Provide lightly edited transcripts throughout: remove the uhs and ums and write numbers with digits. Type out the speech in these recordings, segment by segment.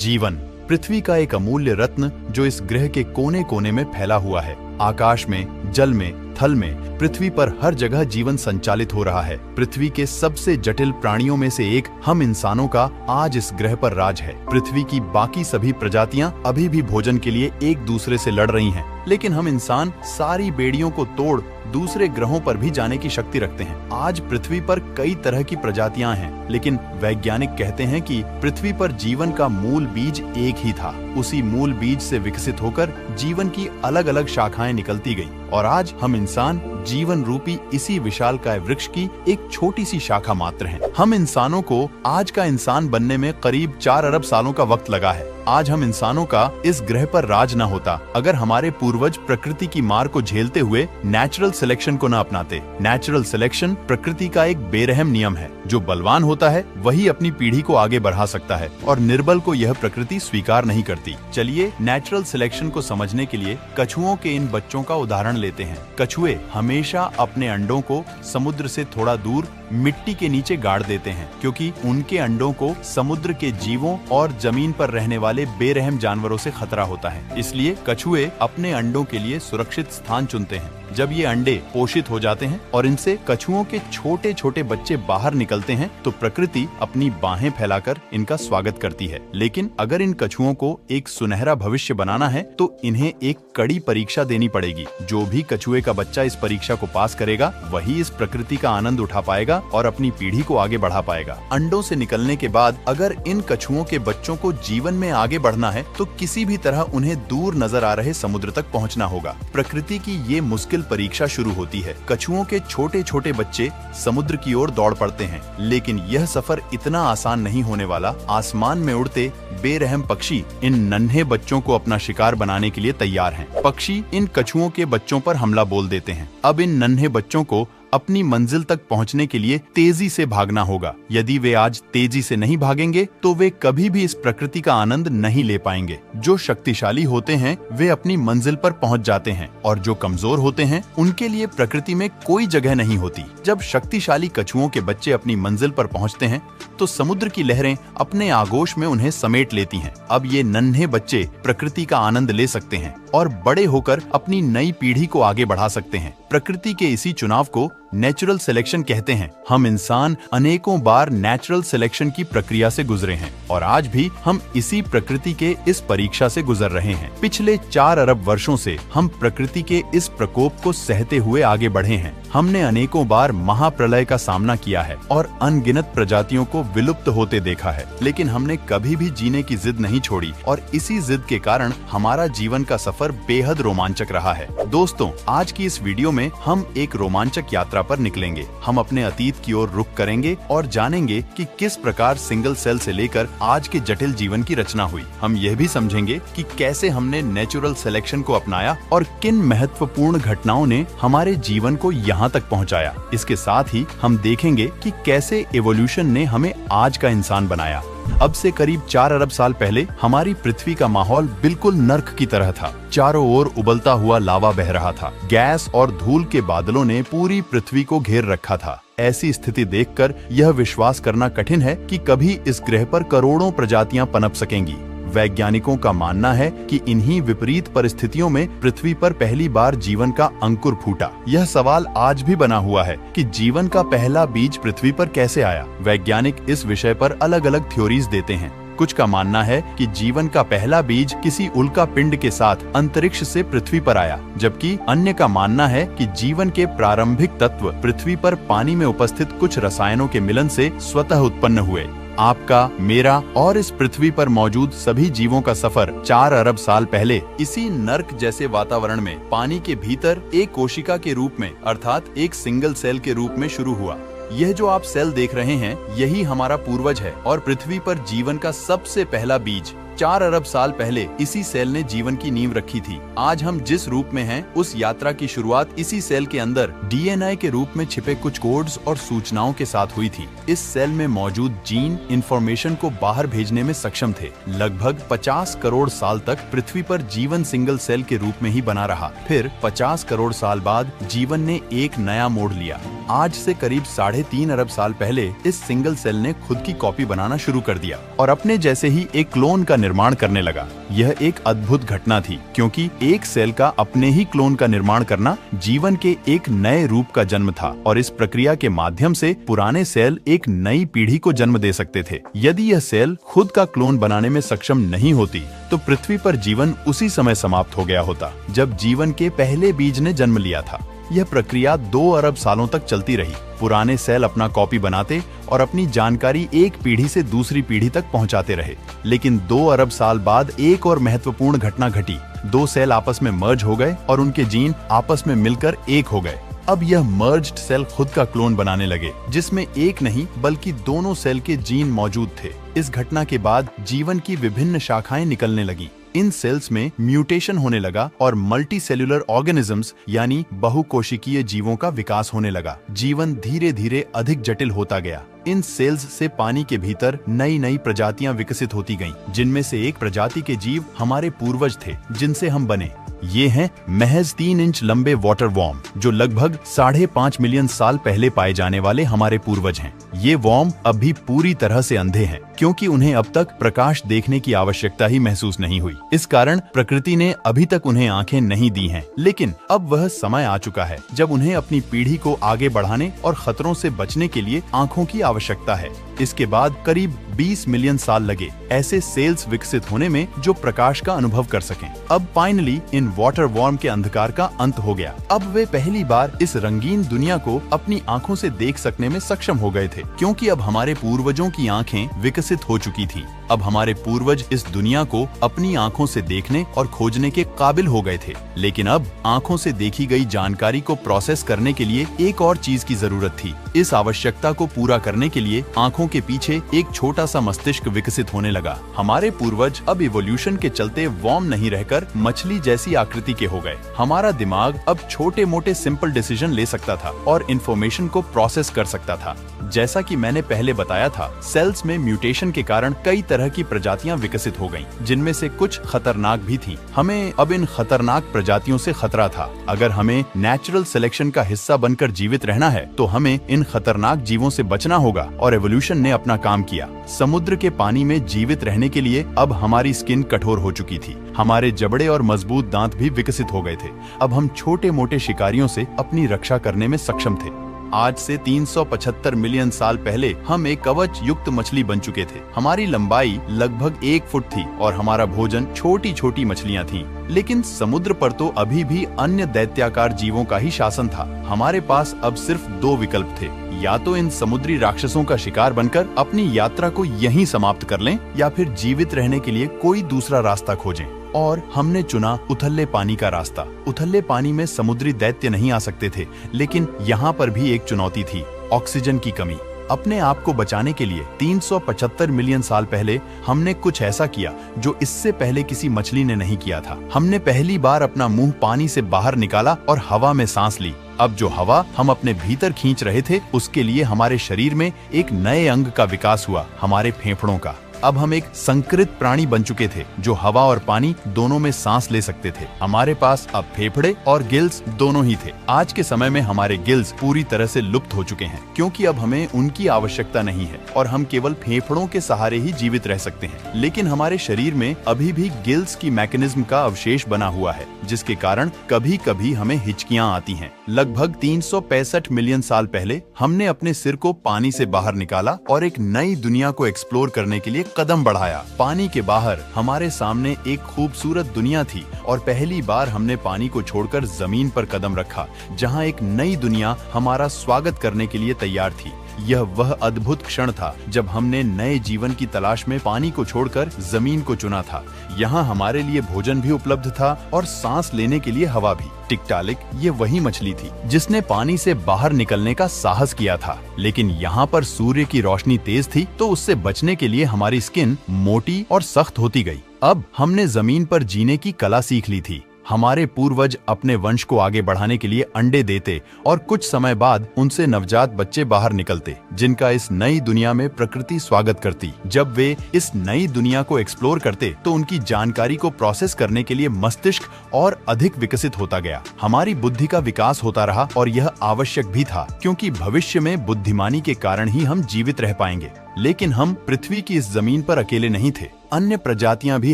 जीवन, पृथ्वी का एक अमूल्य रत्न जो इस ग्रह के कोने कोने में फैला हुआ है। आकाश में, जल में, थल में, पृथ्वी पर हर जगह जीवन संचालित हो रहा है। पृथ्वी के सबसे जटिल प्राणियों में से एक हम इंसानों का आज इस ग्रह पर राज है। पृथ्वी की बाकी सभी प्रजातियां अभी भी भोजन के लिए एक दूसरे से लड़ रही हैं, लेकिन हम इंसान सारी बेड़ियों को तोड़ दूसरे ग्रहों पर भी जाने की शक्ति रखते हैं। आज पृथ्वी पर कई तरह की प्रजातियां हैं, लेकिन वैज्ञानिक कहते हैं कि पृथ्वी पर जीवन का मूल बीज एक ही था। उसी मूल बीज से विकसित होकर जीवन की अलग अलग शाखाएं निकलती गई और आज हम इंसान जीवन रूपी इसी विशालकाय वृक्ष की एक छोटी सी शाखा मात्र हैं। हम इंसानों को आज का इंसान बनने में करीब 4 अरब सालों का वक्त लगा है। आज हम इंसानों का इस ग्रह पर राज न होता अगर हमारे पूर्वज प्रकृति की मार को झेलते हुए नेचुरल सिलेक्शन को न अपनाते। नेचुरल सिलेक्शन प्रकृति का एक बेरहम नियम है। जो बलवान होता है वही अपनी पीढ़ी को आगे बढ़ा सकता है और निर्बल को यह प्रकृति स्वीकार नहीं करती। चलिए नेचुरल सिलेक्शन को समझने के लिए कछुओं के इन बच्चों का उदाहरण लेते हैं। कछुए हमेशा अपने अंडों को समुद्र से थोड़ा दूर मिट्टी के नीचे गाड़ देते हैं, क्योंकि उनके अंडों को समुद्र के जीवों और जमीन पर रहने वाले बेरहम जानवरों से खतरा होता है। इसलिए कछुए अपने अंडों के लिए सुरक्षित स्थान चुनते हैं। जब ये अंडे पोषित हो जाते हैं और इनसे कछुओं के छोटे छोटे बच्चे बाहर निकलते हैं तो प्रकृति अपनी बाहें फैलाकर इनका स्वागत करती है। लेकिन अगर इन कछुओं को एक सुनहरा भविष्य बनाना है तो इन्हें एक कड़ी परीक्षा देनी पड़ेगी। जो भी कछुए का बच्चा इस परीक्षा को पास करेगा वही इस प्रकृति का आनंद उठा पाएगा और अपनी पीढ़ी को आगे बढ़ा पाएगा। अंडों से निकलने के बाद अगर इन कछुओं के बच्चों को जीवन में आगे बढ़ना है तो किसी भी तरह उन्हें दूर नजर आ रहे समुद्र तक पहुंचना होगा। प्रकृति की ये मुश्किल परीक्षा शुरू होती है। कछुओं के छोटे छोटे बच्चे समुद्र की ओर दौड़ पड़ते हैं, लेकिन यह सफर इतना आसान नहीं होने वाला। आसमान में उड़ते बेरहम पक्षी इन नन्हे बच्चों को अपना शिकार बनाने के लिए तैयार हैं। पक्षी इन कछुओं के बच्चों पर हमला बोल देते हैं। अब इन नन्हे बच्चों को अपनी मंजिल तक पहुंचने के लिए तेजी से भागना होगा। यदि वे आज तेजी से नहीं भागेंगे तो वे कभी भी इस प्रकृति का आनंद नहीं ले पाएंगे। जो शक्तिशाली होते हैं वे अपनी मंजिल पर पहुंच जाते हैं और जो कमजोर होते हैं उनके लिए प्रकृति में कोई जगह नहीं होती। जब शक्तिशाली कछुओं के बच्चे अपनी मंजिल पर पहुंचते हैं तो समुद्र की लहरें अपने आगोश में उन्हें समेट लेती हैं। अब ये नन्हे बच्चे प्रकृति का आनंद ले सकते हैं और बड़े होकर अपनी नई पीढ़ी को आगे बढ़ा सकते हैं। प्रकृति के इसी चुनाव को नेचुरल सिलेक्शन कहते हैं। हम इंसान अनेकों बार नेचुरल सिलेक्शन की प्रक्रिया से गुजरे हैं और आज भी हम इसी प्रकृति के इस परीक्षा से गुजर रहे हैं। पिछले 4 अरब वर्षों से हम प्रकृति के इस प्रकोप को सहते हुए आगे बढ़े हैं। हमने अनेकों बार महाप्रलय का सामना किया है और अनगिनत प्रजातियों को विलुप्त होते देखा है, लेकिन हमने कभी भी जीने की जिद नहीं छोड़ी और इसी जिद के कारण हमारा जीवन का सफर बेहद रोमांचक रहा है। दोस्तों, आज की इस वीडियो में हम एक रोमांचक यात्रा पर निकलेंगे। हम अपने अतीत की ओर रुख करेंगे और जानेंगे कि किस प्रकार सिंगल सेल से लेकर आज के जटिल जीवन की रचना हुई। हम यह भी समझेंगे कि कैसे हमने नेचुरल सिलेक्शन को अपनाया और किन महत्वपूर्ण घटनाओं ने हमारे जीवन को यहाँ तक पहुँचाया। इसके साथ ही हम देखेंगे कि कैसे एवोल्यूशन ने हमें आज का इंसान बनाया। अब से करीब 4 अरब साल पहले हमारी पृथ्वी का माहौल बिल्कुल नर्क की तरह था। चारों ओर उबलता हुआ लावा बह रहा था। गैस और धूल के बादलों ने पूरी पृथ्वी को घेर रखा था। ऐसी स्थिति देखकर यह विश्वास करना कठिन है कि कभी इस ग्रह पर करोड़ों प्रजातियां पनप सकेंगी। वैज्ञानिकों का मानना है कि इन्हीं विपरीत परिस्थितियों में पृथ्वी पर पहली बार जीवन का अंकुर फूटा। यह सवाल आज भी बना हुआ है कि जीवन का पहला बीज पृथ्वी पर कैसे आया। वैज्ञानिक इस विषय पर अलग अलग थ्योरीज देते हैं। कुछ का मानना है कि जीवन का पहला बीज किसी उल्का पिंड के साथ अंतरिक्ष से पृथ्वी पर आया, जबकि अन्य का मानना है कि जीवन के प्रारंभिक तत्व पृथ्वी पर पानी में उपस्थित कुछ रसायनों के मिलन से स्वतः उत्पन्न हुए। आपका, मेरा और इस पृथ्वी पर मौजूद सभी जीवों का सफर 4 अरब साल पहले इसी नर्क जैसे वातावरण में पानी के भीतर एक कोशिका के रूप में अर्थात एक सिंगल सेल के रूप में शुरू हुआ। यह जो आप सेल देख रहे हैं यही हमारा पूर्वज है और पृथ्वी पर जीवन का सबसे पहला बीज 4 अरब साल पहले इसी सेल ने जीवन की नींव रखी थी। आज हम जिस रूप में हैं, उस यात्रा की शुरुआत इसी सेल के अंदर डीएनए के रूप में छिपे कुछ कोड्स और सूचनाओं के साथ हुई थी। इस सेल में मौजूद जीन इंफॉर्मेशन को बाहर भेजने में सक्षम थे। लगभग 50 करोड़ साल तक पृथ्वी पर जीवन सिंगल सेल के रूप में ही बना रहा। फिर 50 करोड़ साल बाद जीवन ने एक नया मोड़ लिया। आज से करीब 3.5 अरब साल पहले इस सिंगल सेल ने खुद की कॉपी बनाना शुरू कर दिया और अपने जैसे ही एक क्लोन का निर्माण करने लगा। यह एक अद्भुत घटना थी, क्योंकि एक सेल का अपने ही क्लोन का निर्माण करना जीवन के एक नए रूप का जन्म था और इस प्रक्रिया के माध्यम से पुराने सेल एक नई पीढ़ी को जन्म दे सकते थे। यदि यह सेल खुद का क्लोन बनाने में सक्षम नहीं होती तो पृथ्वी पर जीवन उसी समय समाप्त हो गया होता जब जीवन के पहले बीज ने जन्म लिया था। यह प्रक्रिया 2 अरब सालों तक चलती रही। पुराने सेल अपना कॉपी बनाते और अपनी जानकारी एक पीढ़ी से दूसरी पीढ़ी तक पहुंचाते रहे। लेकिन 2 अरब साल बाद एक और महत्वपूर्ण घटना घटी। 2 सेल आपस में मर्ज हो गए और उनके जीन आपस में मिलकर एक हो गए। अब यह मर्ज्ड सेल खुद का क्लोन बनाने लगे, जिसमें एक नहीं बल्कि दोनों सेल के जीन मौजूद थे। इस घटना के बाद जीवन की विभिन्न शाखाएं निकलने लगी। इन सेल्स में म्यूटेशन होने लगा और मल्टी सेल्यूलर ऑर्गेनिजम्स यानी बहुकोशिकीय जीवों का विकास होने लगा। जीवन धीरे धीरे अधिक जटिल होता गया। इन सेल्स से पानी के भीतर नई नई प्रजातियां विकसित होती गईं, जिनमें से एक प्रजाति के जीव हमारे पूर्वज थे, जिनसे हम बने। ये हैं महज 3 इंच लंबे वाटर वॉर्म, जो लगभग 5.5 मिलियन साल पहले पाए जाने वाले हमारे पूर्वज हैं। ये वॉर्म अब भी पूरी तरह से अंधे हैं, क्योंकि उन्हें अब तक प्रकाश देखने की आवश्यकता ही महसूस नहीं हुई। इस कारण प्रकृति ने अभी तक उन्हें आंखें नहीं दी हैं। लेकिन अब वह समय आ चुका है जब उन्हें अपनी पीढ़ी को आगे बढ़ाने और खतरों से बचने के लिए आंखों की आवश्यकता है। इसके बाद करीब 20 मिलियन साल लगे ऐसे सेल्स विकसित होने में जो प्रकाश का अनुभव कर सकें। अब फाइनली इन वाटर वॉर्म के अंधकार का अंत हो गया। अब वे पहली बार इस रंगीन दुनिया को अपनी आंखों से देख सकने में सक्षम हो गए थे, क्योंकि अब हमारे पूर्वजों की आंखें विकसित हो चुकी थी। अब हमारे पूर्वज इस दुनिया को अपनी आंखों से देखने और खोजने के काबिल हो गए थे। लेकिन अब आंखों से देखी गई जानकारी को प्रोसेस करने के लिए एक और चीज की जरूरत थी। इस आवश्यकता को पूरा करने के लिए आंखों के पीछे एक छोटा सा मस्तिष्क विकसित होने लगा। हमारे पूर्वज अब इवोल्यूशन के चलते वॉर्म नहीं रहकर मछली जैसी आकृति के हो गए। हमारा दिमाग अब छोटे मोटे सिंपल डिसीजन ले सकता था और इंफॉर्मेशन को प्रोसेस कर सकता था। जैसा कि मैंने पहले बताया था, सेल्स में म्यूटेशन के कारण कई तरह की प्रजातियां विकसित हो गईं, जिनमें से कुछ खतरनाक भी थीं। हमें अब इन खतरनाक प्रजातियों से खतरा था। अगर हमें नेचुरल सिलेक्शन का हिस्सा बनकर जीवित रहना है, तो हमें इन खतरनाक जीवों से बचना होगा। और एवोल्यूशन ने अपना काम किया। समुद्र के पानी में जीवित रहने के लिए अब हमारी स्किन कठोर हो चुकी थी। हमारे जबड़े और मजबूत दांत भी विकसित हो गए थे। अब हम छोटे मोटे शिकारियों से अपनी रक्षा करने में सक्षम थे। आज से 375 मिलियन साल पहले हम एक कवच युक्त मछली बन चुके थे। हमारी लंबाई लगभग 1 फुट थी और हमारा भोजन छोटी छोटी मछलियां थीं। लेकिन समुद्र पर तो अभी भी अन्य दैत्याकार जीवों का ही शासन था। हमारे पास अब सिर्फ 2 विकल्प थे। या तो इन समुद्री राक्षसों का शिकार बनकर अपनी यात्रा को यहीं समाप्त कर लें, या फिर जीवित रहने के लिए कोई दूसरा रास्ता खोजें। और हमने चुना उथले पानी का रास्ता। उथले पानी में समुद्री दैत्य नहीं आ सकते थे, लेकिन यहाँ पर भी एक चुनौती थी, ऑक्सीजन की कमी। अपने आप को बचाने के लिए 375 मिलियन साल पहले हमने कुछ ऐसा किया जो इससे पहले किसी मछली ने नहीं किया था। हमने पहली बार अपना मुंह पानी से बाहर निकाला और हवा में सांस ली। अब जो हवा हम अपने भीतर खींच रहे थे, उसके लिए हमारे शरीर में एक नए अंग का विकास हुआ, हमारे फेफड़ों का। अब हम एक संकरित प्राणी बन चुके थे जो हवा और पानी दोनों में सांस ले सकते थे। हमारे पास अब फेफड़े और गिल्स दोनों ही थे। आज के समय में हमारे गिल्स पूरी तरह से लुप्त हो चुके हैं, क्योंकि अब हमें उनकी आवश्यकता नहीं है और हम केवल फेफड़ों के सहारे ही जीवित रह सकते हैं। लेकिन हमारे शरीर में अभी भी गिल्स की मैकेनिज्म का अवशेष बना हुआ है, जिसके कारण कभी कभी हमें हिचकियां आती हैं। लगभग 365 मिलियन साल पहले हमने अपने सिर को पानी से बाहर निकाला और एक नई दुनिया को एक्सप्लोर करने के लिए कदम बढ़ाया। पानी के बाहर हमारे सामने एक खूबसूरत दुनिया थी और पहली बार हमने पानी को छोड़कर जमीन पर कदम रखा, जहां एक नई दुनिया हमारा स्वागत करने के लिए तैयार थी। यह वह अद्भुत क्षण था जब हमने नए जीवन की तलाश में पानी को छोड़कर जमीन को चुना था। यहाँ हमारे लिए भोजन भी उपलब्ध था और सांस लेने के लिए हवा भी। टिक्टालिक ये वही मछली थी जिसने पानी से बाहर निकलने का साहस किया था। लेकिन यहाँ पर सूर्य की रोशनी तेज थी, तो उससे बचने के लिए हमारी स्किन मोटी और सख्त होती गई। अब हमने जमीन पर जीने की कला सीख ली थी। हमारे पूर्वज अपने वंश को आगे बढ़ाने के लिए अंडे देते और कुछ समय बाद उनसे नवजात बच्चे बाहर निकलते, जिनका इस नई दुनिया में प्रकृति स्वागत करती। जब वे इस नई दुनिया को एक्सप्लोर करते, तो उनकी जानकारी को प्रोसेस करने के लिए मस्तिष्क और अधिक विकसित होता गया। हमारी बुद्धि का विकास होता रहा और यह आवश्यक भी था, क्योंकि भविष्य में बुद्धिमानी के कारण ही हम जीवित रह पाएंगे। लेकिन हम पृथ्वी की इस जमीन पर अकेले नहीं थे। अन्य प्रजातियां भी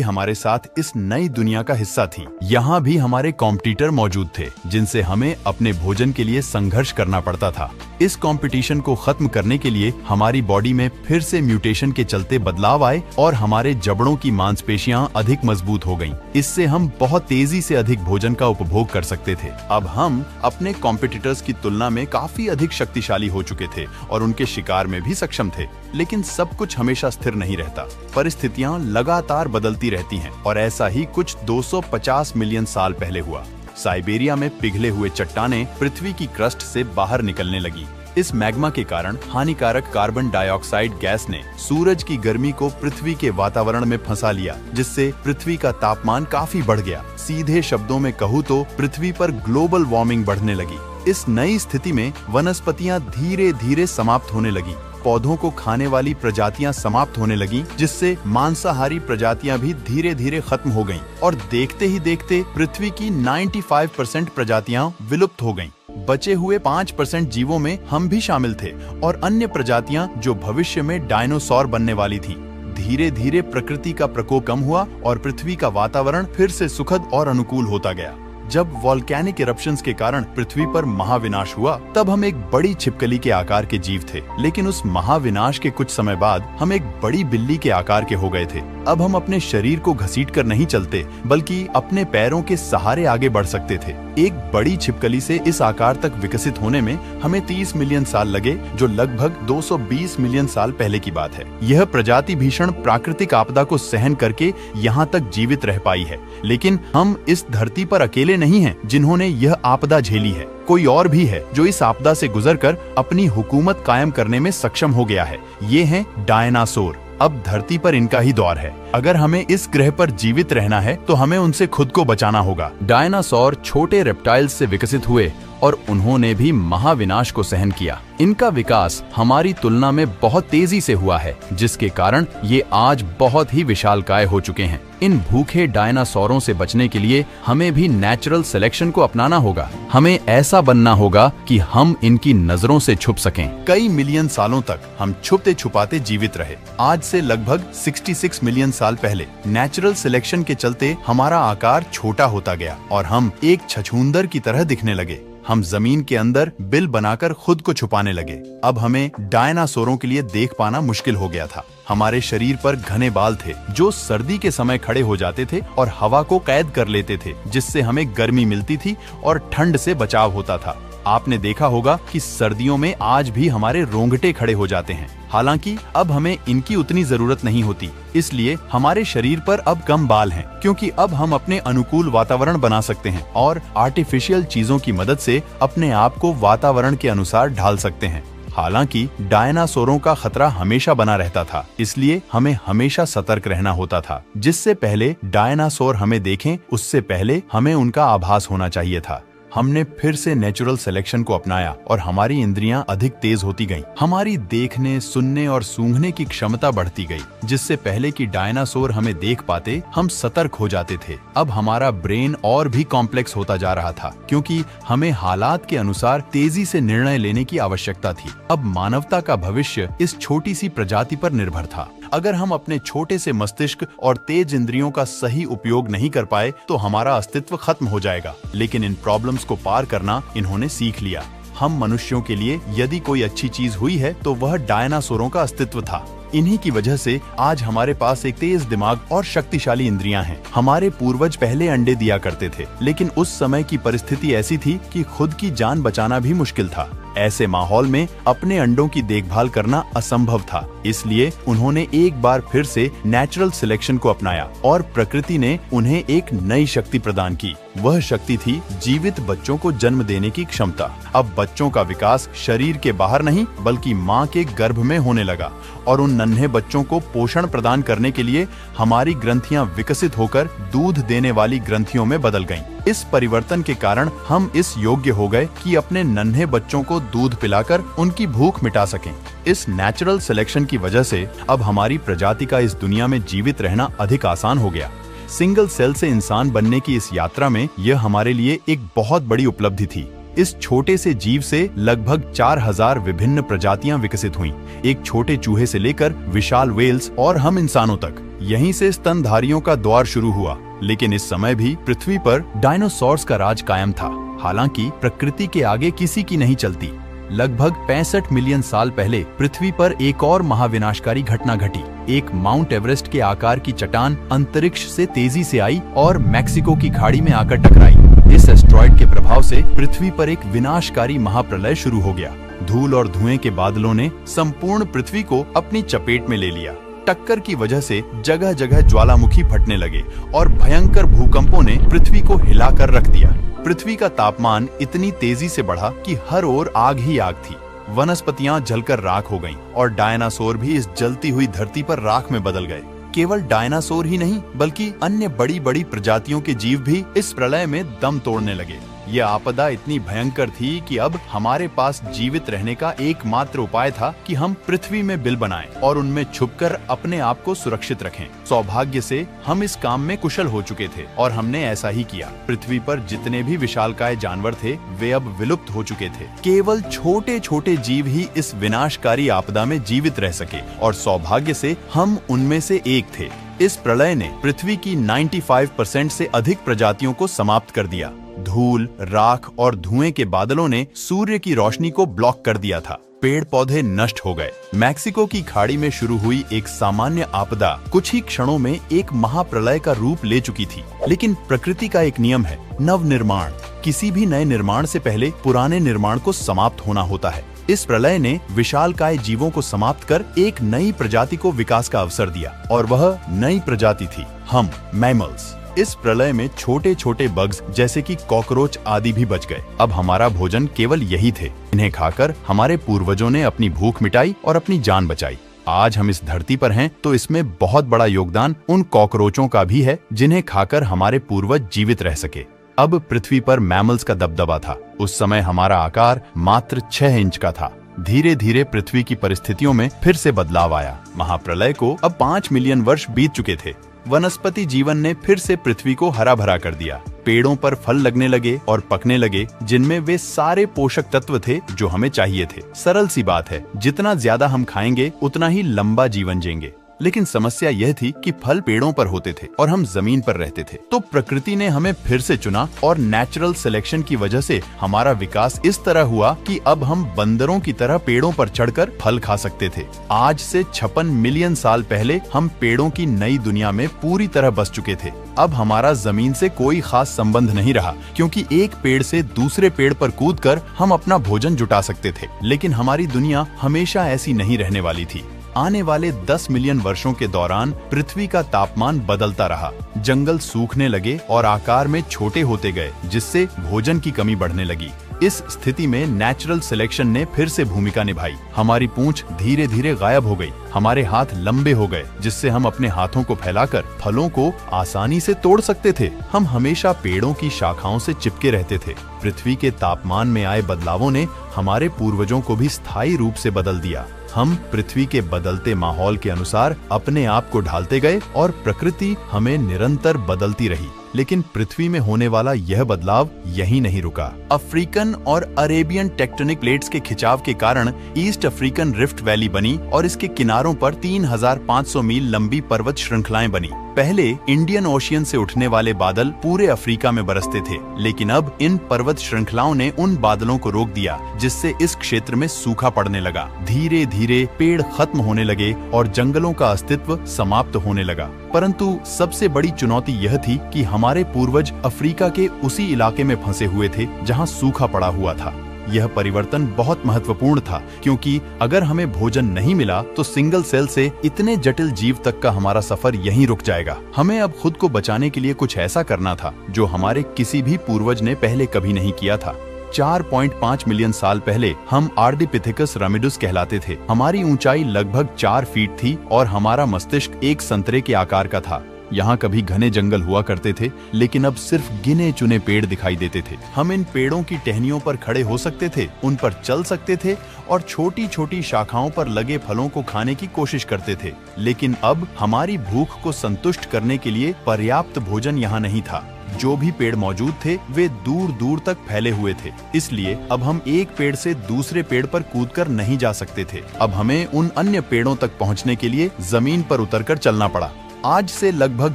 हमारे साथ इस नई दुनिया का हिस्सा थीं। यहाँ भी हमारे कॉम्पिटिटर मौजूद थे जिनसे हमें अपने भोजन के लिए संघर्ष करना पड़ता था। इस कंपटीशन को खत्म करने के लिए हमारी बॉडी में फिर से म्यूटेशन के चलते बदलाव आए और हमारे जबड़ों की मांसपेशियां अधिक मजबूत हो गईं। इससे हम बहुत तेजी से अधिक भोजन का उपभोग कर सकते थे। अब हम अपने कॉम्पिटिटर्स की तुलना में काफी अधिक शक्तिशाली हो चुके थे और उनके शिकार में भी सक्षम थे। लेकिन सब कुछ हमेशा स्थिर नहीं रहता। परिस्थितियां लगातार बदलती रहती हैं और ऐसा ही कुछ 250 मिलियन साल पहले हुआ। साइबेरिया में पिघले हुए चट्टानें पृथ्वी की क्रस्ट से बाहर निकलने लगी। इस मैग्मा के कारण हानिकारक कार्बन डाइऑक्साइड गैस ने सूरज की गर्मी को पृथ्वी के वातावरण में फंसा लिया, जिससे पृथ्वी का तापमान काफी बढ़ गया। सीधे शब्दों में कहूँ तो पृथ्वी पर ग्लोबल वार्मिंग बढ़ने लगी। इस नई स्थिति में वनस्पतियां धीरे धीरे समाप्त होने लगी। पौधों को खाने वाली प्रजातियां समाप्त होने लगी, जिससे मांसाहारी प्रजातियां भी धीरे धीरे खत्म हो गईं और देखते ही देखते पृथ्वी की 95% प्रजातियां विलुप्त हो गईं। बचे हुए 5% जीवों में हम भी शामिल थे और अन्य प्रजातियां जो भविष्य में डायनासोर बनने वाली थीं। धीरे धीरे प्रकृति का प्रकोप कम हुआ और पृथ्वी का वातावरण फिर से सुखद और अनुकूल होता गया। जब वॉल्केनिक इरप्शंस के कारण पृथ्वी पर महाविनाश हुआ, तब हम एक बड़ी छिपकली के आकार के जीव थे। लेकिन उस महाविनाश के कुछ समय बाद हम एक बड़ी बिल्ली के आकार के हो गए थे। अब हम अपने शरीर को घसीटकर नहीं चलते, बल्कि अपने पैरों के सहारे आगे बढ़ सकते थे। एक बड़ी छिपकली से इस आकार तक विकसित होने में हमें 30 मिलियन साल लगे, जो लगभग 220 मिलियन साल पहले की बात है। यह प्रजाति भीषण प्राकृतिक आपदा को सहन करके यहाँ तक जीवित रह पाई है। लेकिन हम इस धरती पर अकेले नहीं हैं जिन्होंने यह आपदा झेली है। कोई और भी है जो इस आपदा से गुजरकर अपनी हुकूमत कायम करने में सक्षम हो गया है। ये हैं डायनासोर। अब धरती पर इनका ही दौर है। अगर हमें इस ग्रह पर जीवित रहना है तो हमें उनसे खुद को बचाना होगा। डायनासोर छोटे रेप्टाइल्स से विकसित हुए और उन्होंने भी महाविनाश को सहन किया। इनका विकास हमारी तुलना में बहुत तेजी से हुआ है, जिसके कारण ये आज बहुत ही विशालकाय हो चुके हैं। इन भूखे डायनासोरों से बचने के लिए हमें भी नेचुरल सिलेक्शन को अपनाना होगा। हमें ऐसा बनना होगा कि हम इनकी नजरों से छुप सकें। कई मिलियन सालों तक हम छुपते छुपाते जीवित रहे। आज से लगभग 66 मिलियन साल पहले नेचुरल सिलेक्शन के चलते हमारा आकार छोटा होता गया और हम एक छछूंदर की तरह दिखने लगे। हम जमीन के अंदर बिल बनाकर खुद को छुपाने लगे। अब हमें डायनासोरों के लिए देख पाना मुश्किल हो गया था। हमारे शरीर पर घने बाल थे जो सर्दी के समय खड़े हो जाते थे और हवा को कैद कर लेते थे, जिससे हमें गर्मी मिलती थी और ठंड से बचाव होता था। आपने देखा होगा कि सर्दियों में आज भी हमारे रोंगटे खड़े हो जाते हैं। हालांकि अब हमें इनकी उतनी जरूरत नहीं होती, इसलिए हमारे शरीर पर अब कम बाल हैं, क्योंकि अब हम अपने अनुकूल वातावरण बना सकते हैं और आर्टिफिशियल चीजों की मदद से अपने आप को वातावरण के अनुसार ढाल सकते हैं। हालांकि डायनासोरों का खतरा हमेशा बना रहता था, इसलिए हमें हमेशा सतर्क रहना होता था। जिससे पहले डायनासोर हमें देखें, उससे पहले हमें उनका आभास होना चाहिए था। हमने फिर से नेचुरल सिलेक्शन को अपनाया और हमारी इंद्रियां अधिक तेज होती गईं। हमारी देखने, सुनने और सूंघने की क्षमता बढ़ती गई। जिससे पहले कि डायनासोर हमें देख पाते, हम सतर्क हो जाते थे। अब हमारा ब्रेन और भी कॉम्प्लेक्स होता जा रहा था, क्योंकि हमें हालात के अनुसार तेजी से निर्णय लेने की आवश्यकता थी। अब मानवता का भविष्य इस छोटी सी प्रजाति पर निर्भर था। अगर हम अपने छोटे से मस्तिष्क और तेज इंद्रियों का सही उपयोग नहीं कर पाए तो हमारा अस्तित्व खत्म हो जाएगा। लेकिन इन प्रॉब्लम्स को पार करना इन्होंने सीख लिया। हम मनुष्यों के लिए यदि कोई अच्छी चीज हुई है तो वह डायनासोरों का अस्तित्व था। इन्हीं की वजह से आज हमारे पास एक तेज दिमाग और शक्तिशाली इंद्रियां हैं। हमारे पूर्वज पहले अंडे दिया करते थे, लेकिन उस समय की परिस्थिति ऐसी थी कि खुद की जान बचाना भी मुश्किल था। ऐसे माहौल में अपने अंडों की देखभाल करना असंभव था। इसलिए उन्होंने एक बार फिर से नेचुरल सिलेक्शन को अपनाया और प्रकृति ने उन्हें एक नई शक्ति प्रदान की। वह शक्ति थी जीवित बच्चों को जन्म देने की क्षमता। अब बच्चों का विकास शरीर के बाहर नहीं बल्कि माँ के गर्भ में होने लगा और उन नन्हे बच्चों को पोषण प्रदान करने के लिए हमारी ग्रंथियां विकसित होकर दूध देने वाली ग्रंथियों में बदल गईं। इस परिवर्तन के कारण हम इस योग्य हो गए कि अपने नन्हे बच्चों को दूध पिलाकर उनकी भूख मिटा सकें। इस नेचुरल सिलेक्शन की वजह से अब हमारी प्रजाति का इस दुनिया में जीवित रहना अधिक आसान हो गया। सिंगल सेल से इंसान बनने की इस यात्रा में यह हमारे लिए एक बहुत बड़ी उपलब्धि थी। इस छोटे से जीव से लगभग 4000 विभिन्न प्रजातियां विकसित हुईं, एक छोटे चूहे से लेकर विशाल व्हेल्स और हम इंसानों तक। यहीं से स्तनधारियों का दौर शुरू हुआ। लेकिन इस समय भी पृथ्वी पर डायनासोर्स का राज कायम था। हालांकि प्रकृति के आगे किसी की नहीं चलती। लगभग 65 मिलियन साल पहले पृथ्वी पर एक और महाविनाशकारी घटना घटी। एक माउंट एवरेस्ट के आकार की चट्टान अंतरिक्ष से तेजी से आई और मैक्सिको की खाड़ी में आकर टकराई। इस एस्ट्रॉइड के प्रभाव से पृथ्वी पर एक विनाशकारी महाप्रलय शुरू हो गया। धूल और धुएं के बादलों ने संपूर्ण पृथ्वी को अपनी चपेट में ले लिया। टक्कर की वजह से जगह जगह ज्वालामुखी फटने लगे और भयंकर भूकंपों ने पृथ्वी को हिलाकर रख दिया। पृथ्वी का तापमान इतनी तेजी से बढ़ा कि हर ओर आग ही आग थी। वनस्पतियां जलकर राख हो गईं और डायनासोर भी इस जलती हुई धरती पर राख में बदल गए। केवल डायनासोर ही नहीं बल्कि अन्य बड़ी बड़ी प्रजातियों के जीव भी इस प्रलय में दम तोड़ने लगे। यह आपदा इतनी भयंकर थी कि अब हमारे पास जीवित रहने का एकमात्र उपाय था कि हम पृथ्वी में बिल बनाएं और उनमें छुपकर अपने आप को सुरक्षित रखें। सौभाग्य से हम इस काम में कुशल हो चुके थे और हमने ऐसा ही किया। पृथ्वी पर जितने भी विशालकाय जानवर थे वे अब विलुप्त हो चुके थे। केवल छोटे छोटे जीव ही इस विनाशकारी आपदा में जीवित रह सके और सौभाग्य से हम उनमें से एक थे। इस प्रलय ने पृथ्वी की 95% से अधिक प्रजातियों को समाप्त कर दिया। धूल, राख और धुएं के बादलों ने सूर्य की रोशनी को ब्लॉक कर दिया था। पेड़ पौधे नष्ट हो गए। मैक्सिको की खाड़ी में शुरू हुई एक सामान्य आपदा कुछ ही क्षणों में एक महाप्रलय का रूप ले चुकी थी। लेकिन प्रकृति का एक नियम है, नवनिर्माण। किसी भी नए निर्माण से पहले पुराने निर्माण को समाप्त होना होता है। इस प्रलय ने विशालकाय जीवों को समाप्त कर एक नई प्रजाति को विकास का अवसर दिया और वह नई प्रजाति थी हम, मैमल्स। इस प्रलय में छोटे छोटे बग्स जैसे कि कॉकरोच आदि भी बच गए। अब हमारा भोजन केवल यही थे। इन्हें खाकर हमारे पूर्वजों ने अपनी भूख मिटाई और अपनी जान बचाई। आज हम इस धरती पर हैं तो इसमें बहुत बड़ा योगदान उन कॉकरोचों का भी है जिन्हें खाकर हमारे पूर्वज जीवित रह सके। अब पृथ्वी पर मैमल्स का दबदबा था। उस समय हमारा आकार मात्र 6 इंच का था। धीरे धीरे पृथ्वी की परिस्थितियों में फिर से बदलाव आया। महाप्रलय को अब 5 मिलियन वर्ष बीत चुके थे। वनस्पति जीवन ने फिर से पृथ्वी को हरा भरा कर दिया। पेड़ों पर फल लगने लगे और पकने लगे जिनमें वे सारे पोषक तत्व थे जो हमें चाहिए थे। सरल सी बात है, जितना ज्यादा हम खाएंगे उतना ही लंबा जीवन जिएंगे। लेकिन समस्या यह थी कि फल पेड़ों पर होते थे और हम जमीन पर रहते थे। तो प्रकृति ने हमें फिर से चुना और नेचुरल सिलेक्शन की वजह से हमारा विकास इस तरह हुआ कि अब हम बंदरों की तरह पेड़ों पर चढ़कर फल खा सकते थे। आज से 56 मिलियन साल पहले हम पेड़ों की नई दुनिया में पूरी तरह बस चुके थे। अब हमारा जमीन से कोई खास संबंध नहीं रहा, क्योंकि एक पेड़ से दूसरे पेड़ पर कूदकर हम अपना भोजन जुटा सकते थे। लेकिन हमारी दुनिया हमेशा ऐसी नहीं रहने वाली थी। आने वाले 10 मिलियन वर्षों के दौरान पृथ्वी का तापमान बदलता रहा। जंगल सूखने लगे और आकार में छोटे होते गए, जिससे भोजन की कमी बढ़ने लगी। इस स्थिति में नेचुरल सिलेक्शन ने फिर से भूमिका निभाई। हमारी पूंछ धीरे धीरे गायब हो गई। हमारे हाथ लंबे हो गए, जिससे हम अपने हाथों को फैलाकर फलों को आसानी से तोड़ सकते थे। हम हमेशा पेड़ों की शाखाओं से चिपके रहते थे। पृथ्वी के तापमान में आए बदलावों ने हमारे पूर्वजों को भी स्थायी रूप से बदल दिया। हम पृथ्वी के बदलते माहौल के अनुसार अपने आप को ढालते गए और प्रकृति हमें निरंतर बदलती रही। लेकिन पृथ्वी में होने वाला यह बदलाव यहीं नहीं रुका। अफ्रीकन और अरेबियन टेक्टोनिक प्लेट्स के खिंचाव के कारण ईस्ट अफ्रीकन रिफ्ट वैली बनी और इसके किनारों पर 3500 मील लंबी पर्वत श्रृंखलाएं बनी। पहले इंडियन ओशियन से उठने वाले बादल पूरे अफ्रीका में बरसते थे, लेकिन अब इन पर्वत श्रृंखलाओं ने उन बादलों को रोक दिया, जिससे इस क्षेत्र में सूखा पड़ने लगा। धीरे धीरे पेड़ खत्म होने लगे और जंगलों का अस्तित्व समाप्त होने लगा। परंतु सबसे बड़ी चुनौती यह थी कि हमारे पूर्वज अफ्रीका के उसी इलाके में फंसे हुए थे जहां सूखा पड़ा हुआ था। यह परिवर्तन बहुत महत्वपूर्ण था, क्योंकि अगर हमें भोजन नहीं मिला तो सिंगल सेल से इतने जटिल जीव तक का हमारा सफर यहीं रुक जाएगा। हमें अब खुद को बचाने के लिए कुछ ऐसा करना था जो हमारे किसी भी पूर्वज ने पहले कभी नहीं किया था। 4.5 मिलियन साल पहले हम आर्डिपिथेकस रामिडुस कहलाते थे। हमारी ऊंचाई लगभग 4 फीट थी और हमारा मस्तिष्क एक संतरे के आकार का था। यहाँ कभी घने जंगल हुआ करते थे, लेकिन अब सिर्फ गिने चुने पेड़ दिखाई देते थे। हम इन पेड़ों की टहनियों पर खड़े हो सकते थे, उन पर चल सकते थे और छोटी छोटी शाखाओं पर लगे फलों को खाने की कोशिश करते थे। लेकिन अब हमारी भूख को संतुष्ट करने के लिए पर्याप्त भोजन यहाँ नहीं था। जो भी पेड़ मौजूद थे वे दूर दूर तक फैले हुए थे, इसलिए अब हम एक पेड़ से दूसरे पेड़ पर कूदकर नहीं जा सकते थे। अब हमें उन अन्य पेड़ों तक पहुंचने के लिए जमीन पर उतरकर चलना पड़ा। आज से लगभग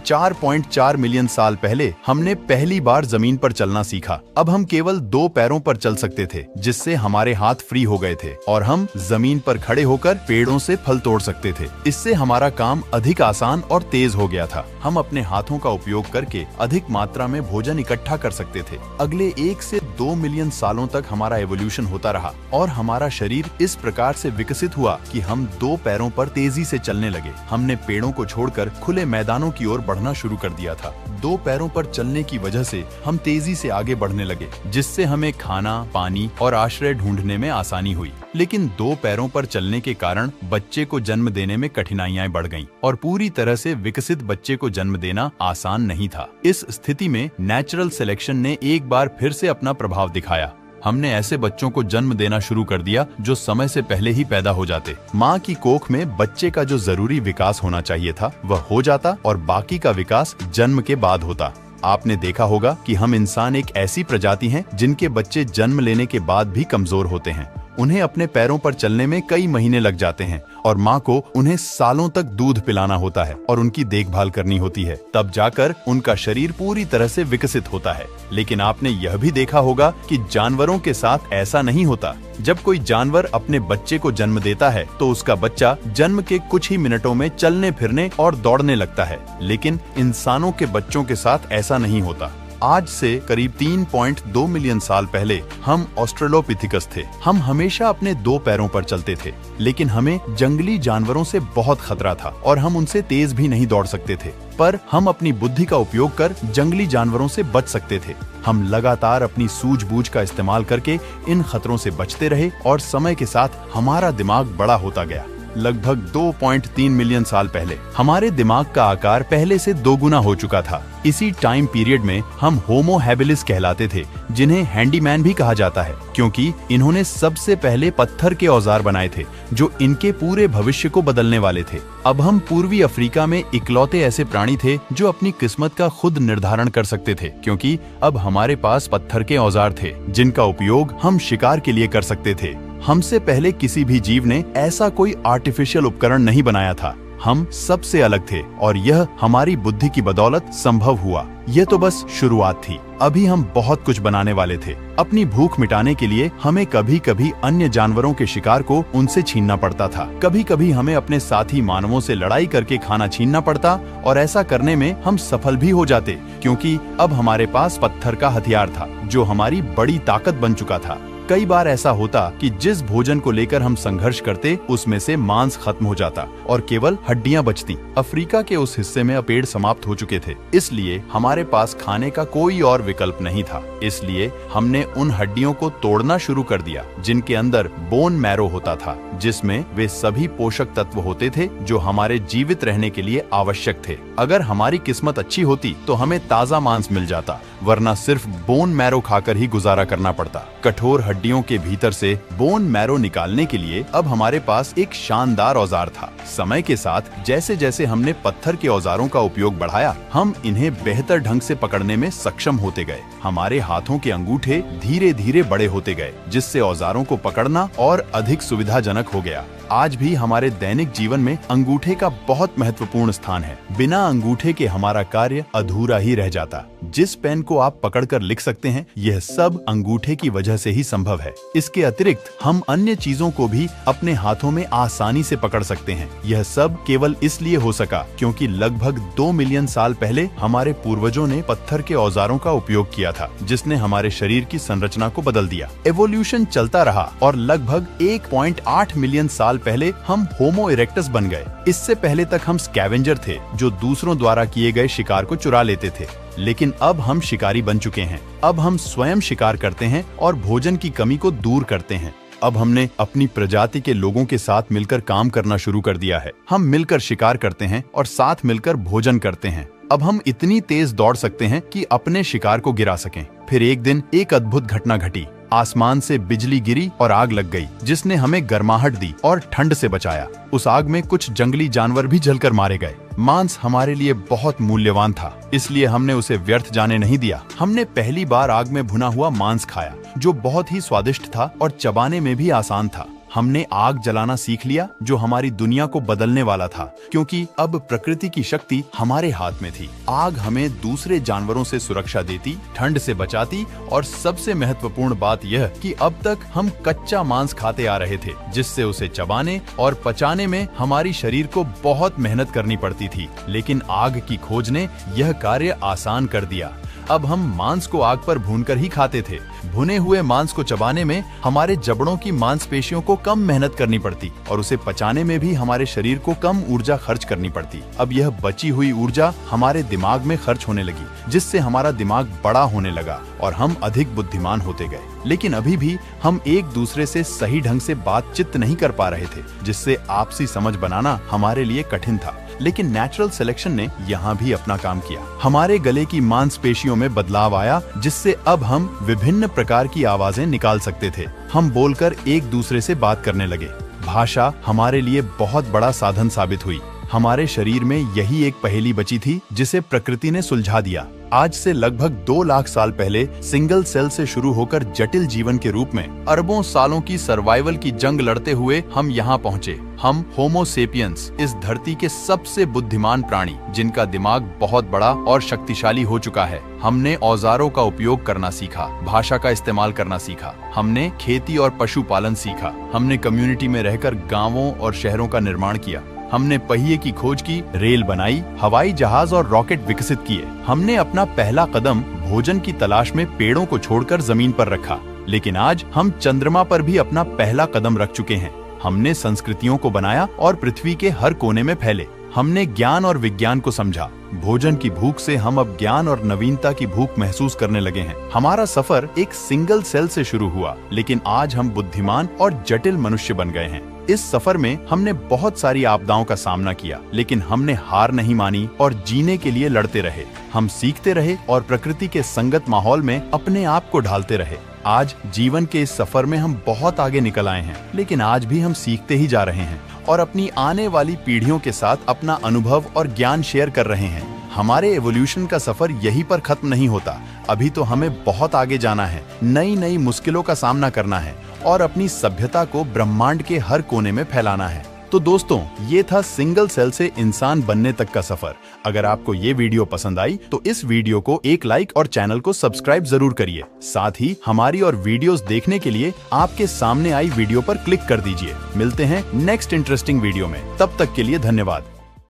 4.4 मिलियन साल पहले हमने पहली बार जमीन पर चलना सीखा। अब हम केवल 2 पैरों पर चल सकते थे, जिससे हमारे हाथ फ्री हो गए थे और हम जमीन पर खड़े होकर पेड़ों से फल तोड़ सकते थे। इससे हमारा काम अधिक आसान और तेज हो गया था। हम अपने हाथों का उपयोग करके अधिक मात्रा में भोजन इकट्ठा कर सकते थे। अगले 1 से 2 मिलियन सालों तक हमारा एवोल्यूशन होता रहा और हमारा शरीर इस प्रकार से विकसित हुआ कि हम 2 पैरों पर तेजी से चलने लगे। हमने पेड़ों को छोड़कर खुले मैदानों की ओर बढ़ना शुरू कर दिया था। 2 पैरों पर चलने की वजह से हम तेजी से आगे बढ़ने लगे, जिससे हमें खाना, पानी और आश्रय ढूंढने में आसानी हुई। लेकिन 2 पैरों पर चलने के कारण बच्चे को जन्म देने में कठिनाइयां बढ़ गईं और पूरी तरह से विकसित बच्चे को जन्म देना आसान नहीं था। इस स्थिति में नेचुरल सिलेक्शन ने एक बार फिर से अपना प्रभाव दिखाया। हमने ऐसे बच्चों को जन्म देना शुरू कर दिया जो समय से पहले ही पैदा हो जाते। माँ की कोख में बच्चे का जो जरूरी विकास होना चाहिए था वह हो जाता और बाकी का विकास जन्म के बाद होता। आपने देखा होगा कि हम इंसान एक ऐसी प्रजाति हैं जिनके बच्चे जन्म लेने के बाद भी कमजोर होते हैं। उन्हें अपने पैरों पर चलने में कई महीने लग जाते हैं और माँ को उन्हें सालों तक दूध पिलाना होता है और उनकी देखभाल करनी होती है। तब जाकर उनका शरीर पूरी तरह से विकसित होता है। लेकिन आपने यह भी देखा होगा कि जानवरों के साथ ऐसा नहीं होता। जब कोई जानवर अपने बच्चे को जन्म देता है तो उसका बच्चा जन्म के कुछ ही मिनटों में चलने फिरने और दौड़ने लगता है, लेकिन इंसानों के बच्चों के साथ ऐसा नहीं होता। आज से करीब 3.2 मिलियन साल पहले हम ऑस्ट्रेलोपिथिकस थे। हम हमेशा अपने 2 पैरों पर चलते थे, लेकिन हमें जंगली जानवरों से बहुत खतरा था और हम उनसे तेज भी नहीं दौड़ सकते थे। पर हम अपनी बुद्धि का उपयोग कर जंगली जानवरों से बच सकते थे। हम लगातार अपनी सूझबूझ का इस्तेमाल करके इन खतरों से बचते रहे और समय के साथ हमारा दिमाग बड़ा होता गया। लगभग 2.3 मिलियन साल पहले हमारे दिमाग का आकार पहले से 2 गुना हो चुका था। इसी टाइम पीरियड में हम होमो हैबिलिस कहलाते थे, जिन्हें हैंडीमैन भी कहा जाता है, क्योंकि इन्होंने सबसे पहले पत्थर के औजार बनाए थे जो इनके पूरे भविष्य को बदलने वाले थे। अब हम पूर्वी अफ्रीका में इकलौते ऐसे प्राणी थे जो अपनी किस्मत का खुद निर्धारण कर सकते थे, क्योंकि अब हमारे पास पत्थर के औजार थे जिनका उपयोग हम शिकार के लिए कर सकते थे। हमसे पहले किसी भी जीव ने ऐसा कोई आर्टिफिशियल उपकरण नहीं बनाया था। हम सबसे अलग थे और यह हमारी बुद्धि की बदौलत संभव हुआ। यह तो बस शुरुआत थी। अभी हम बहुत कुछ बनाने वाले थे। अपनी भूख मिटाने के लिए हमें कभी कभी अन्य जानवरों के शिकार को उनसे छीनना पड़ता था। कभी कभी हमें अपने साथी मानवों से लड़ाई करके खाना छीनना पड़ता और ऐसा करने में हम सफल भी हो जाते, क्योंकि अब हमारे पास पत्थर का हथियार था जो हमारी बड़ी ताकत बन चुका था। कई बार ऐसा होता कि जिस भोजन को लेकर हम संघर्ष करते उसमें से मांस खत्म हो जाता और केवल हड्डियां बचती। अफ्रीका के उस हिस्से में अब पेड़ समाप्त हो चुके थे, इसलिए हमारे पास खाने का कोई और विकल्प नहीं था। इसलिए हमने उन हड्डियों को तोड़ना शुरू कर दिया जिनके अंदर बोन मैरो होता था, जिसमें वे सभी पोषक तत्व होते थे जो हमारे जीवित रहने के लिए आवश्यक थे। अगर हमारी किस्मत अच्छी होती तो हमें ताजा मांस मिल जाता, वरना सिर्फ बोन मैरो खाकर ही गुजारा करना पड़ता। कठोर हड्डियों के भीतर से बोन मैरो निकालने के लिए अब हमारे पास एक शानदार औजार था। समय के साथ जैसे जैसे हमने पत्थर के औजारों का उपयोग बढ़ाया, हम इन्हें बेहतर ढंग से पकड़ने में सक्षम होते गए। हमारे हाथों के अंगूठे धीरे धीरे बड़े होते गए, जिससे औजारों को पकड़ना और अधिक सुविधाजनक हो गया। आज भी हमारे दैनिक जीवन में अंगूठे का बहुत महत्वपूर्ण स्थान है। बिना अंगूठे के हमारा कार्य अधूरा ही रह जाता। जिस पेन को आप पकड़कर लिख सकते हैं, यह सब अंगूठे की वजह से ही संभव है। इसके अतिरिक्त हम अन्य चीजों को भी अपने हाथों में आसानी से पकड़ सकते हैं। यह सब केवल इसलिए हो सका क्योंकि लगभग 2 मिलियन साल पहले हमारे पूर्वजों ने पत्थर के औजारों का उपयोग किया था, जिसने हमारे शरीर की संरचना को बदल दिया। एवोल्यूशन चलता रहा और लगभग 1.8 मिलियन साल पहले हम होमो इरेक्टस बन गए। इससे पहले तक हम स्कैवेंजर थे जो दूसरों द्वारा किए गए शिकार को चुरा लेते थे, लेकिन अब हम शिकारी बन चुके हैं। अब हम स्वयं शिकार करते हैं और भोजन की कमी को दूर करते हैं। अब हमने अपनी प्रजाति के लोगों के साथ मिलकर काम करना शुरू कर दिया है। हम मिलकर शिकार करते हैं और साथ मिलकर भोजन करते हैं। अब हम इतनी तेज दौड़ सकते हैं कि अपने शिकार को गिरा सकें। फिर एक दिन एक अद्भुत घटना घटी। आसमान से बिजली गिरी और आग लग गई, जिसने हमें गर्माहट दी और ठंड से बचाया। उस आग में कुछ जंगली जानवर भी जलकर मारे गए, मांस हमारे लिए बहुत मूल्यवान था, इसलिए हमने उसे व्यर्थ जाने नहीं दिया। हमने पहली बार आग में भुना हुआ मांस खाया, जो बहुत ही स्वादिष्ट था और चबाने में भी आसान था। हमने आग जलाना सीख लिया, जो हमारी दुनिया को बदलने वाला था, क्योंकि अब प्रकृति की शक्ति हमारे हाथ में थी। आग हमें दूसरे जानवरों से सुरक्षा देती, ठंड से बचाती और सबसे महत्वपूर्ण बात यह कि अब तक हम कच्चा मांस खाते आ रहे थे, जिससे उसे चबाने और पचाने में हमारी शरीर को बहुत मेहनत करनी पड़ती थी। लेकिन आग की खोज ने यह कार्य आसान कर दिया। अब हम मांस को आग पर भूनकर ही खाते थे। भुने हुए मांस को चबाने में हमारे जबड़ों की मांसपेशियों को कम मेहनत करनी पड़ती और उसे पचाने में भी हमारे शरीर को कम ऊर्जा खर्च करनी पड़ती। अब यह बची हुई ऊर्जा हमारे दिमाग में खर्च होने लगी, जिससे हमारा दिमाग बड़ा होने लगा और हम अधिक बुद्धिमान होते गए। लेकिन अभी भी हम एक दूसरे से सही ढंग से बातचीत नहीं कर पा रहे थे, जिससे आपसी समझ बनाना हमारे लिए कठिन था। लेकिन नेचुरल सिलेक्शन ने यहाँ भी अपना काम किया। हमारे गले की मांसपेशियों में बदलाव आया, जिससे अब हम विभिन्न प्रकार की आवाजें निकाल सकते थे। हम बोलकर एक दूसरे से बात करने लगे। भाषा हमारे लिए बहुत बड़ा साधन साबित हुई। हमारे शरीर में यही एक पहेली बची थी, जिसे प्रकृति ने सुलझा दिया। आज से लगभग 2 लाख साल पहले सिंगल सेल से शुरू होकर जटिल जीवन के रूप में अरबों सालों की सर्वाइवल की जंग लड़ते हुए हम यहाँ पहुँचे। हम होमो सेपियंस, इस धरती के सबसे बुद्धिमान प्राणी, जिनका दिमाग बहुत बड़ा और शक्तिशाली हो चुका है। हमने औजारों का उपयोग करना सीखा, भाषा का इस्तेमाल करना सीखा, हमने खेती और पशुपालन सीखा, हमने कम्युनिटी में रहकर गाँवों और शहरों का निर्माण किया, हमने पहिए की खोज की, रेल बनाई, हवाई जहाज और रॉकेट विकसित किए। हमने अपना पहला कदम भोजन की तलाश में पेड़ों को छोड़कर जमीन पर रखा। लेकिन आज हम चंद्रमा पर भी अपना पहला कदम रख चुके हैं। हमने संस्कृतियों को बनाया और पृथ्वी के हर कोने में फैले। हमने ज्ञान और विज्ञान को समझा। भोजन की भूख से हम अब ज्ञान और नवीनता की भूख महसूस करने लगे हैं। हमारा सफर एक सिंगल सेल से शुरू हुआ, लेकिन आज हम बुद्धिमान और जटिल मनुष्य बन गए हैं। इस सफर में हमने बहुत सारी आपदाओं का सामना किया, लेकिन हमने हार नहीं मानी और जीने के लिए लड़ते रहे। हम सीखते रहे और प्रकृति के संगत माहौल में अपने आप को ढालते रहे। आज जीवन के इस सफर में हम बहुत आगे निकल आए हैं, लेकिन आज भी हम सीखते ही जा रहे हैं और अपनी आने वाली पीढ़ियों के साथ अपना अनुभव और ज्ञान शेयर कर रहे हैं। हमारे एवोल्यूशन का सफर यहीं पर खत्म नहीं होता। अभी तो हमें बहुत आगे जाना है, नई नई मुश्किलों का सामना करना है और अपनी सभ्यता को ब्रह्मांड के हर कोने में फैलाना है। तो दोस्तों, ये था सिंगल सेल से इंसान बनने तक का सफर। अगर आपको ये वीडियो पसंद आई तो इस वीडियो को एक लाइक और चैनल को सब्सक्राइब जरूर करिए। साथ ही हमारी और वीडियोस देखने के लिए आपके सामने आई वीडियो पर क्लिक कर दीजिए। मिलते हैं नेक्स्ट इंटरेस्टिंग वीडियो में। तब तक के लिए धन्यवाद।